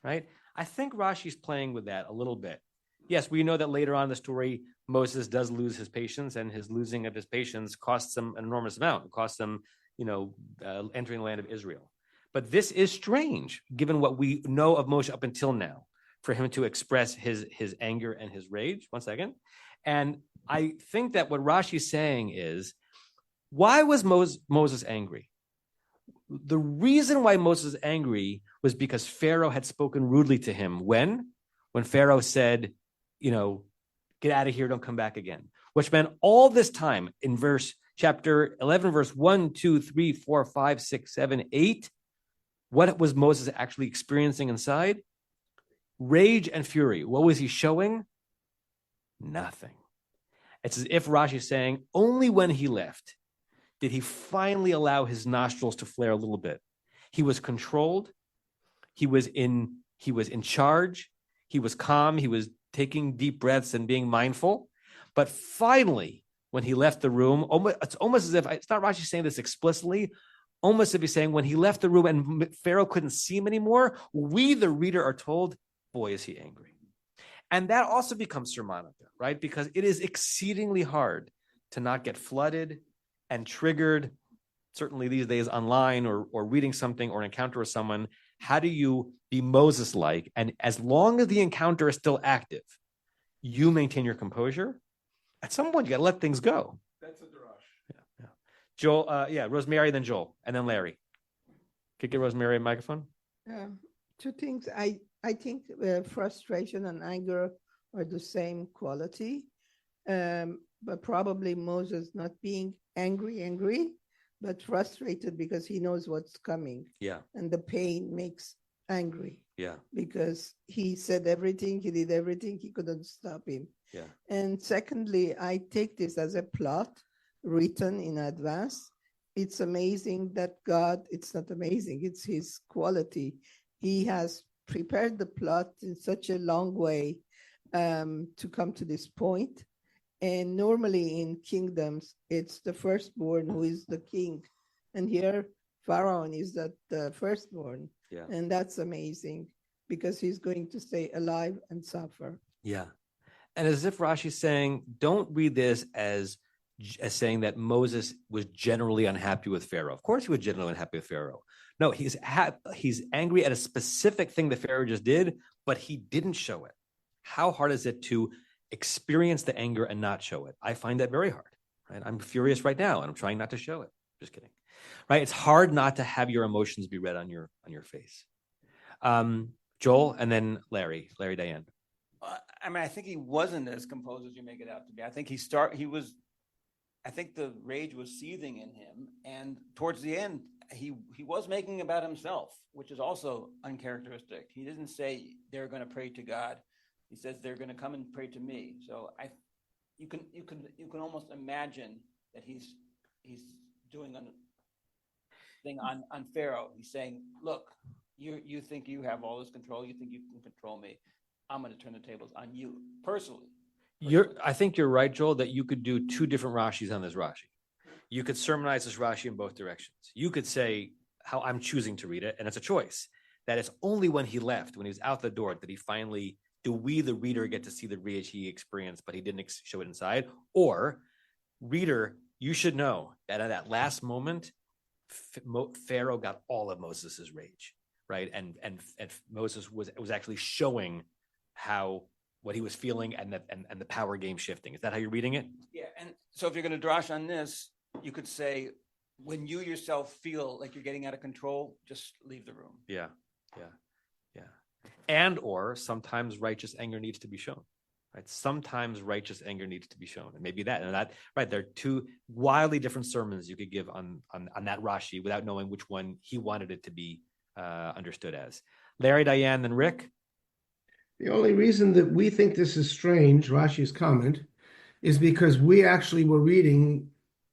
right? I think Rashi's playing with that a little bit. Yes, we know that later on in the story, Moses does lose his patience, and his losing of his patience costs him an enormous amount. It costs him, entering the land of Israel. But this is strange, given what we know of Moshe up until now, for him to express his anger and his rage. One second. And I think that what Rashi is saying is, why was Moses angry? The reason why Moses was angry was because Pharaoh had spoken rudely to him. When Pharaoh said, get out of here, don't come back again. Which meant all this time in chapter 11, verse 1, 2, 3, 4, 5, 6, 7, 8, what was Moses actually experiencing inside? Rage and fury. What was he showing? Nothing. It's as if Rashi is saying only when he left did he finally allow his nostrils to flare a little bit. He was controlled. He was in charge. He was calm. He was taking deep breaths and being mindful. But finally, when he left the room, it's almost as if, it's not Rashi saying this explicitly, almost as if he's saying when he left the room and Pharaoh couldn't see him anymore, we, the reader, are told, boy, is he angry. And that also becomes Sermonica, right? Because it is exceedingly hard to not get flooded and triggered, certainly these days online or reading something or an encounter with someone. How do you be Moses-like? And as long as the encounter is still active, you maintain your composure. At some point, you got to let things go. That's a drash. Yeah. Joel, Rosemary, then Joel, and then Larry. Could get Rosemary a microphone? Two things. I think frustration and anger are the same quality, but probably Moses not being angry, but frustrated because he knows what's coming. Yeah. And the pain makes angry. Yeah. Because he said everything, he did everything, he couldn't stop him. Yeah. And secondly, I take this as a plot written in advance. It's amazing that God, it's not amazing, it's his quality. He has prepared the plot in such a long way to come to this point. And normally in kingdoms, it's the firstborn who is the king. And here, Pharaoh is the firstborn. Yeah. And that's amazing because he's going to stay alive and suffer. Yeah. And as if Rashi's saying, don't read this as saying that Moses was generally unhappy with Pharaoh. Of course he was generally unhappy with Pharaoh. No, he's angry at a specific thing that Pharaoh just did, but he didn't show it. How hard is it to experience the anger and not show it? I find that very hard. Right? I'm furious right now, and I'm trying not to show it. Just kidding. Right? It's hard not to have your emotions be read on your face. Joel, and then Larry Diane. I mean, I think he wasn't as composed as you make it out to be. I think I think the rage was seething in him, and towards the end, he was making about himself, which is also uncharacteristic. He didn't say they're going to pray to God. He says they're going to come and pray to me. So you can almost imagine that he's doing a thing on Pharaoh. He's saying, look, you think you have all this control. You think you can control me. I'm going to turn the tables on you personally. I think you're right, Joel, that you could do two different Rashis on this Rashi. You could sermonize this Rashi in both directions. You could say how I'm choosing to read it, and it's a choice. That it's only when he left, when he was out the door, that he finally, do we, the reader, get to see the rage he experienced, but he didn't show it inside? Or, reader, you should know that at that last moment, Pharaoh got all of Moses' rage, right? And Moses was actually showing what he was feeling and the power game shifting. Is that how you're reading it? Yeah, and so if you're going to drash on this, you could say, when you yourself feel like you're getting out of control, just leave the room. Yeah. And or sometimes righteous anger needs to be shown. Right? Sometimes righteous anger needs to be shown. And maybe that, right, there are two wildly different sermons you could give on that Rashi without knowing which one he wanted it to be understood as. Larry, Diane, then Rick. The only reason that we think this is strange, Rashi's comment, is because we actually were reading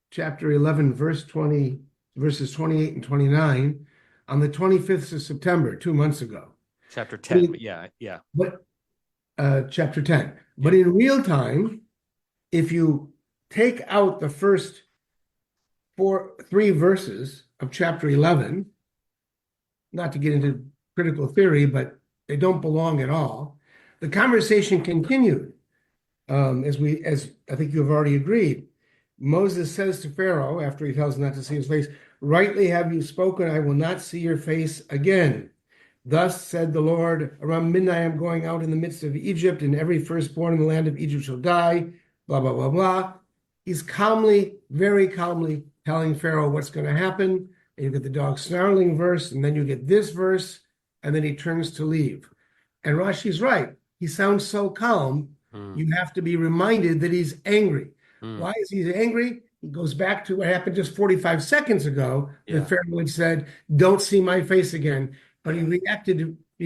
chapter 11, verses 28 and 29 on the 25th of September, 2 months ago. Chapter 10, yeah. But chapter 10. But in real time, if you take out the first 3 verses of chapter 11, not to get into critical theory, but they don't belong at all. The conversation continued, as I think you have already agreed. Moses says to Pharaoh, after he tells him not to see his face, rightly have you spoken, I will not see your face again. Thus said the Lord, around midnight I am going out in the midst of Egypt, and every firstborn in the land of Egypt shall die, blah, blah, blah, blah. He's calmly, very calmly telling Pharaoh what's going to happen. And you get the dog snarling verse, and then you get this verse, and then he turns to leave. And Rashi's right. He sounds so calm, you have to be reminded that he's angry. Why is he angry? He goes back to what happened just 45 seconds ago. The Pharaoh had said, don't see my face again. But he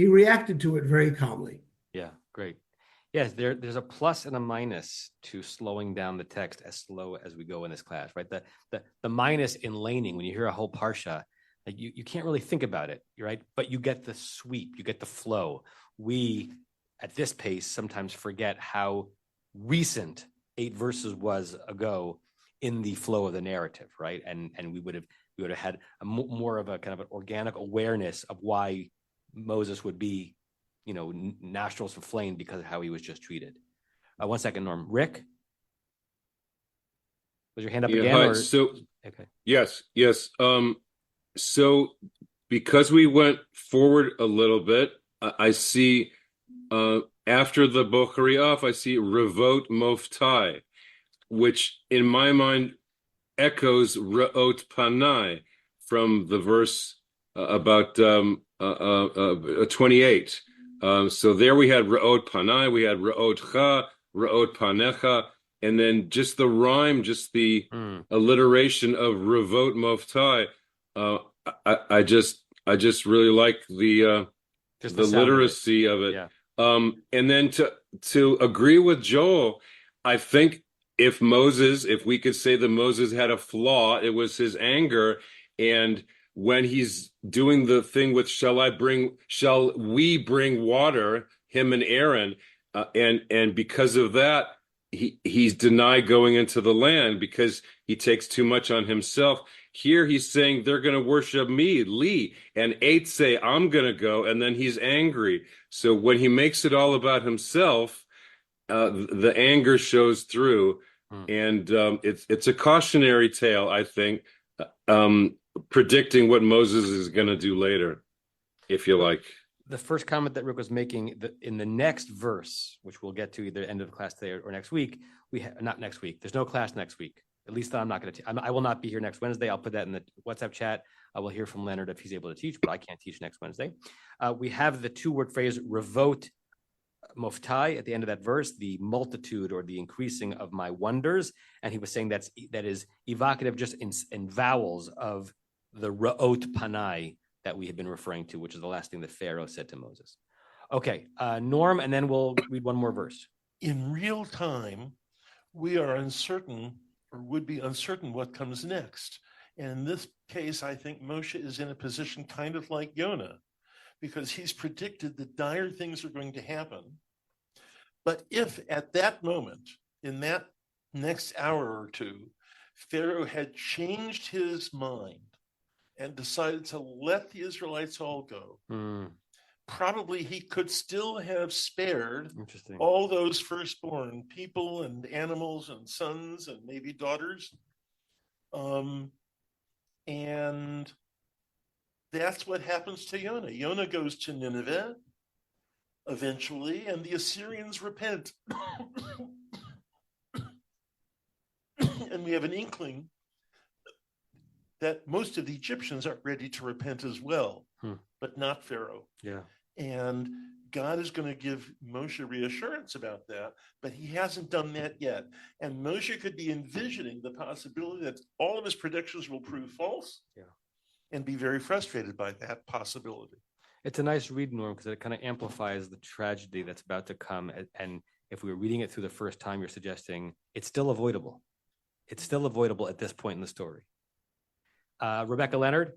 reacted to it very calmly. Yeah, great. Yes, there's a plus and a minus to slowing down the text as slow as we go in this class, right? The minus in laning, when you hear a whole parsha, like you can't really think about it, right? But you get the sweep, you get the flow. We, at this pace, sometimes forget how recent 8 verses was ago in the flow of the narrative, right? And we would have had more of a kind of an organic awareness of why Moses would be, nostrils inflamed because of how he was just treated. 1 second, Norm. Rick, was your hand up again? Hi. Or? So, okay. Yes. So because we went forward a little bit, I see after the Bochari off, I see Revot Moftai, which in my mind echoes Re'ot Panai from the verse about 28. So there we had Re'ot Panai, we had Re'ot Cha, Re'ot Panecha, and then just the rhyme, just the alliteration of Revot Moftai. I just really like the literacy of it. Yeah. And then to agree with Joel, I think if we could say that Moses had a flaw, it was his anger. And when he's doing the thing with shall we bring water, him and Aaron, and because of that, he's denied going into the land because he takes too much on himself. Here he's saying they're going to worship me, Lee, and 8 say I'm going to go, and then he's angry. So when he makes it all about himself, the anger shows through, and it's a cautionary tale, I think, predicting what Moses is going to do later, if you like. The first comment that Rick was making in the next verse, which we'll get to either end of the class today or next week, not next week. There's no class next week. At least I'm not going to. I will not be here next Wednesday. I'll put that in the WhatsApp chat. I will hear from Leonard if he's able to teach, but I can't teach next Wednesday. We have the 2-word phrase "revot moftai" at the end of that verse, the multitude or the increasing of my wonders, and he was saying that is evocative just in vowels of the Re'ot Panai that we have been referring to, which is the last thing that Pharaoh said to Moses. Okay, Norm, and then we'll read one more verse. In real time, we are uncertain or would be uncertain what comes next. And in this case, I think Moshe is in a position kind of like Yonah, because he's predicted that dire things are going to happen. But if at that moment, in that next hour or two, Pharaoh had changed his mind and decided to let the Israelites all go, probably he could still have spared all those firstborn people and animals and sons and maybe daughters. And that's what happens to Yonah. Yonah goes to Nineveh eventually, and the Assyrians repent. And we have an inkling that most of the Egyptians are ready to repent as well, but not Pharaoh. Yeah. And God is going to give Moshe reassurance about that, but he hasn't done that yet. And Moshe could be envisioning the possibility that all of his predictions will prove false, and be very frustrated by that possibility. It's a nice read, Norm, because it kind of amplifies the tragedy that's about to come. And if we were reading it through the first time, you're suggesting it's still avoidable. It's still avoidable at this point in the story. Rebecca Leonard?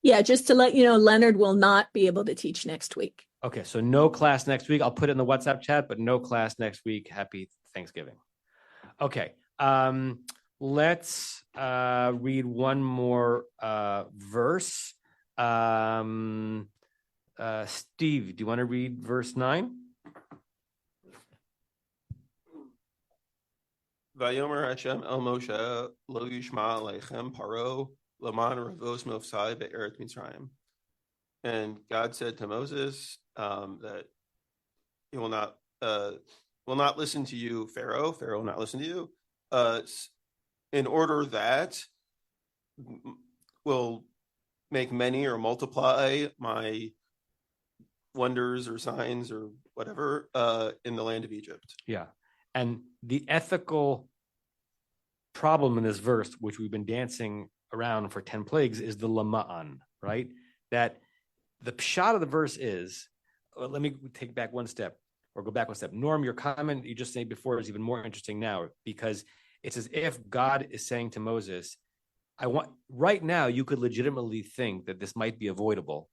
Yeah, just to let you know, Leonard will not be able to teach next week. Okay, so no class next week. I'll put it in the WhatsApp chat, but no class next week. Happy Thanksgiving. Okay, let's read one more verse. Steve, do you want to read verse 9? Vayomer Hashem el Moshe lo yishma aleichem paro laman ravos mofsai be'eret Mitzrayim. And God said to Moses that he will not listen to you, Pharaoh. Pharaoh will not listen to you, in order that will make many or multiply my wonders or signs or whatever in the land of Egypt. Yeah. And the ethical problem in this verse, which we've been dancing around for 10 plagues, is the lama'an, right? That the pshat of the verse is, let me take back one step. or go back one step. Norm, your comment you just said before is even more interesting now, because it's as if God is saying to Moses, right now, you could legitimately think that this might be avoidable.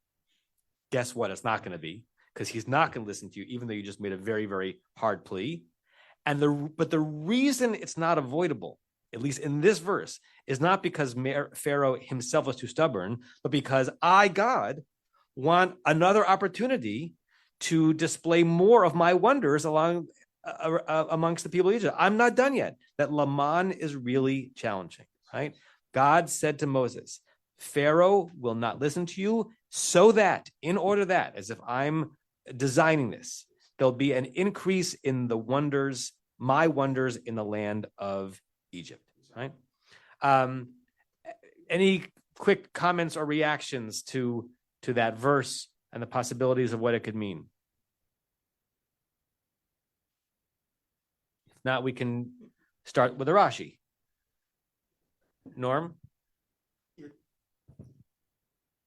Guess what? It's not going to be, because he's not going to listen to you, even though you just made a very, very hard plea. But the reason it's not avoidable, at least in this verse, is not because Pharaoh himself was too stubborn, but because I, God, want another opportunity to display more of my wonders amongst the people of Egypt. I'm not done yet. That Laman is really challenging, right? God said to Moses, Pharaoh will not listen to you, so that, in order that, as if I'm designing this, there'll be an increase in the wonders, my wonders in the land of Egypt, right? Any quick comments or reactions to that verse and the possibilities of what it could mean? If not, we can start with a Rashi. Norm?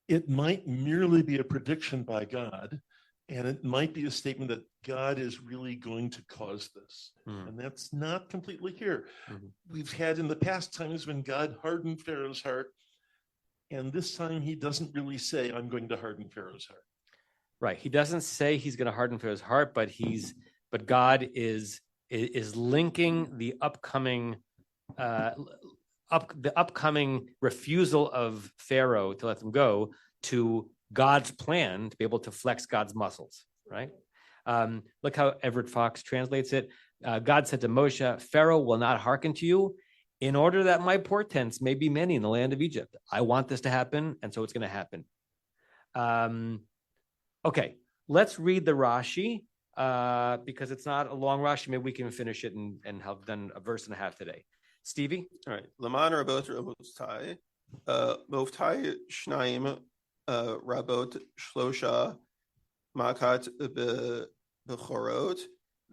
It might merely be a prediction by God, and it might be a statement that God is really going to cause this. And that's not completely here. We've had in the past times when God hardened Pharaoh's heart, and this time he doesn't really say, I'm going to harden Pharaoh's heart. Right. He doesn't say he's going to harden Pharaoh's heart, but God is linking the upcoming refusal of Pharaoh to let them go to God's plan to be able to flex God's muscles, right? Look how Everett Fox translates it. God said to Moshe, Pharaoh will not hearken to you in order that my portents may be many in the land of Egypt. I want this to happen, and so it's going to happen. Okay, let's read the Rashi, because it's not a long Rashi. Maybe we can finish it and have done a verse and a half today. Stevie? All right. Laman rabot moftai shnaim rabot shlosha makat bechorot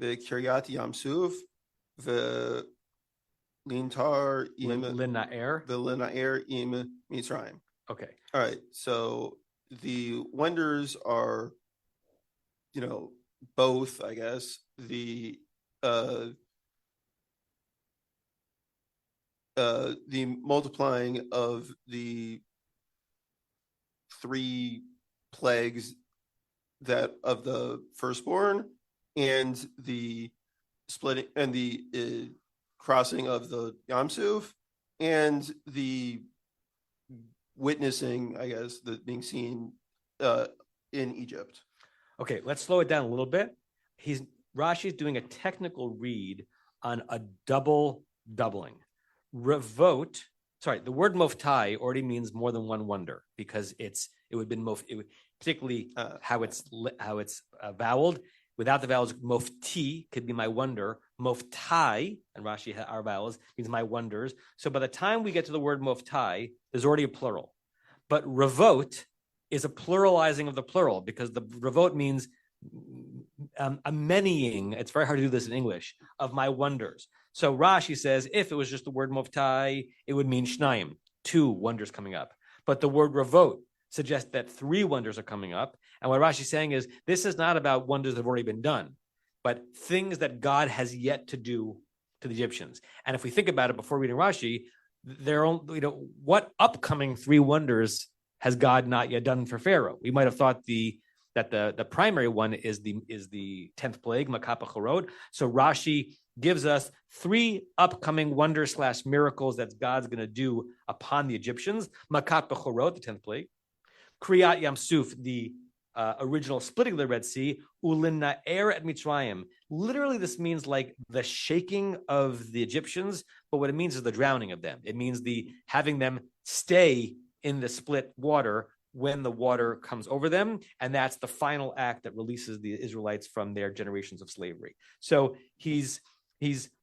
v'kiryat yamsuf v'lintar im Mitzrayim. Okay. All right. So the wonders are, both, I guess, the multiplying of the 3 plagues that of the firstborn, and the splitting and the crossing of the Yam Suf, and the witnessing, I guess, the being seen in Egypt. Okay, let's slow it down a little bit. Rashi is doing a technical read on a doubling. Revot, the word moftai already means more than one wonder, because it would have been particularly how it's voweled. Without the vowels, mofti could be my wonder. Moftai, and Rashi our vowels, means my wonders. So by the time we get to the word moftai, there's already a plural. But revot is a pluralizing of the plural, because the revot means a manying. It's very hard to do this in English, of my wonders. So Rashi says, if it was just the word moftai, it would mean shnayim, 2 wonders coming up. But the word revot suggests that 3 wonders are coming up. And what Rashi's saying is, this is not about wonders that have already been done, but things that God has yet to do to the Egyptians. And if we think about it before reading Rashi, what upcoming 3 wonders has God not yet done for Pharaoh? We might have thought that the primary one is the 10th plague, Makah Bechorot. So Rashi gives us 3 upcoming wonders / miracles that God's going to do upon the Egyptians. Makah Bechorot, the 10th plague. Kriyat Yam Suf, the original splitting of the Red Sea. Ulin Na'er et Mitzrayim. Literally, this means like the shaking of the Egyptians, but what it means is the drowning of them. It means the having them stay in the split water when the water comes over them, and that's the final act that releases the Israelites from their generations of slavery. So he's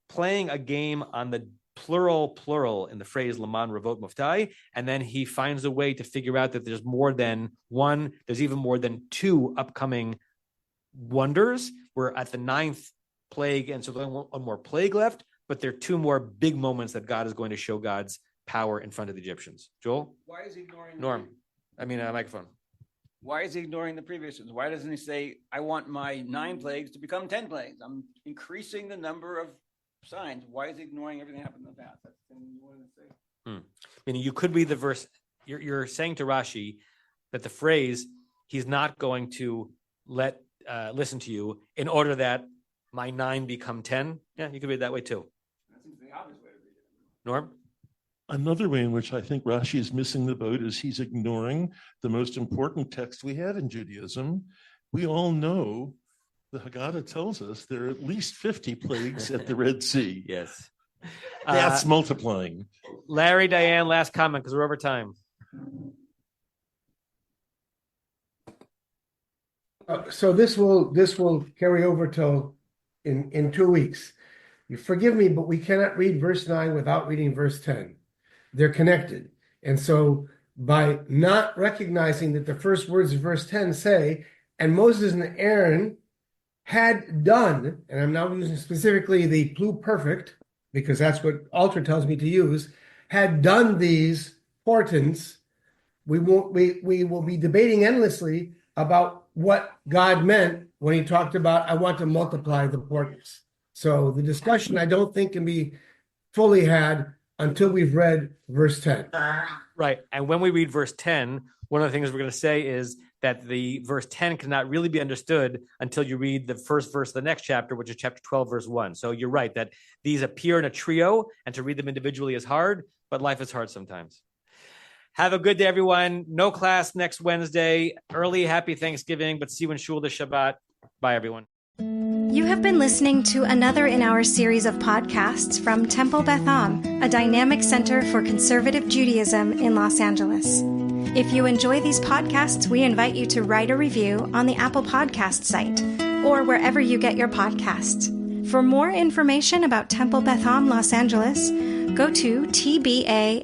playing a game on the plural in the phrase Laman Revot Moftai, and then he finds a way to figure out that there's more than one, there's even more than 2 upcoming wonders. We're at the 9th plague, and so there's one more plague left, but there are 2 more big moments that God is going to show God's power in front of the Egyptians. Joel? Why is he ignoring Norm? Microphone. Why is he ignoring the previous ones? Why doesn't he say, I want my 9 plagues to become 10 plagues? I'm increasing the number of signs. Why is he ignoring everything that happened in the past? That's the thing you wanted to say. Meaning you could read the verse. You're saying to Rashi that the phrase, he's not going to listen to you in order that my 9 become 10. Yeah, you could read it that way too. That seems the obvious way to read it. Norm? Another way in which I think Rashi is missing the boat is he's ignoring the most important text we have in Judaism. We all know the Haggadah tells us there are at least 50 plagues at the Red Sea. Yes. That's multiplying. Larry, Diane, last comment because we're over time. So this will carry over till in 2 weeks. You forgive me, but we cannot read verse 9 without reading verse 10. They're connected. And so by not recognizing that the first words of verse 10 say, and Moses and Aaron had done, and I'm now using specifically the pluperfect, because that's what Alter tells me to use, had done these portents, we will be debating endlessly about what God meant when he talked about, I want to multiply the portents. So the discussion I don't think can be fully had until we've read verse 10. Right. And when we read verse 10, one of the things we're going to say is that the verse 10 cannot really be understood until you read the first verse of the next chapter, which is chapter 12, verse 1. So you're right that these appear in a trio, and to read them individually is hard, but life is hard sometimes. Have a good day, everyone. No class next Wednesday. Early happy Thanksgiving, but see you in Shul this Shabbat. Bye, everyone. You have been listening to another in our series of podcasts from Temple Beth Am, a dynamic center for conservative Judaism in Los Angeles. If you enjoy these podcasts, we invite you to write a review on the Apple Podcast site or wherever you get your podcasts. For more information about Temple Beth Am Los Angeles, go to tbala.org.